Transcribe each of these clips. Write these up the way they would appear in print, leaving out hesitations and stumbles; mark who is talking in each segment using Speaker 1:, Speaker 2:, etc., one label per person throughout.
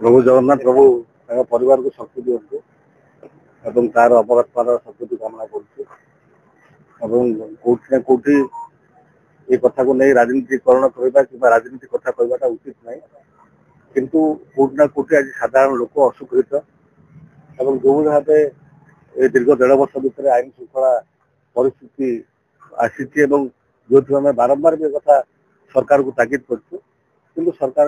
Speaker 1: प्रभु जगन्नाथ प्रभु परिवार को शक्ति दिंतु एवं तार अपरात्मार शक्ति कामना करोटि ना कौटी ये कथा को नहीं राजनीतिकरण करवा कि राजनीति कथा कहवाटा उचित नहीं किंतु कौटि ना कौटी आज साधारण लोक असुखित एवं जो भाव दीर्घ 1.5 वर्ष भितर आईन श्रृंखला परिस्थिति आसी जो आम बारंबार भी कथा सरकार को तागिद कर सरकार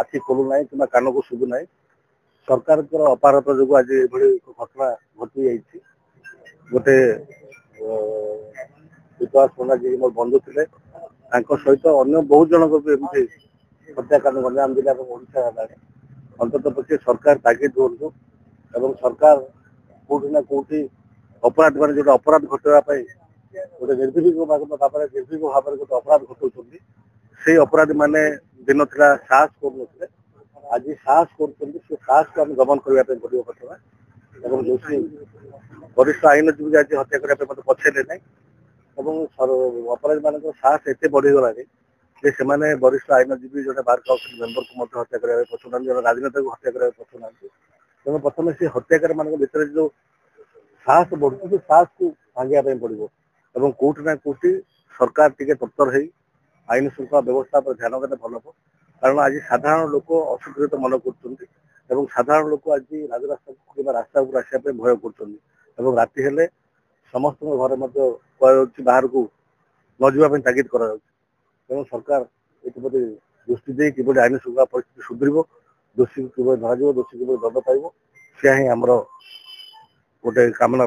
Speaker 1: आखि खोलू ना कि कान को शुभु ना सरकार अपारता जो आज ये घटना घटी जाइए गोटे विकास पण्डा जी मोर बंधु थे सहित अन्य बहुत जन भी एमती हत्याकांड गंजाम जिला और ओडिशा अंतत पक्षे सरकार तागिद दिंतु एवं सरकार कौटि ना कौटि अपराध मान जो अपराध घटापी गोटे निर्भीक भाव गोटे अपराध घटाऊँ से अपराधी मैंने दिन था साहस कर आज साहस कर साहस को आम दमन करने पड़ो प्रथम एवं दोषी वरिष्ठ आईनजीवी आज हत्या करने मत पछेले ना अपराधी मान साहस एत बढ़ीगला से वरिष्ठ आईनजीवी जो बार काउंसिल मेंबर को हत्या करने पछुना जो राजनेता को हत्या करने पछुना तेणु प्रथम से हत्याकारी मान भर जो साहस बढ़ुच्छे से साहस को भांगा पड़ो और कौटि ना कौटि सरकार टी तत्पर हो आईन श्रृंखला व्यवस्था पर ध्यान देने भल हम कारण आज साधारण लोक असुरक्षित मन कर साधारण लोक आज राजरास्ता रास्ता को आसपा भय कर राति हेले समस्त घर बाहर को न जावाई तागिद कर तेणु सरकार ये दृष्टि दे कि आईन श्रृंखला परिस्थिति सुधर दोषी कि धर दोषी कि दंड पाइब सी हिं आमर गोटे कामना।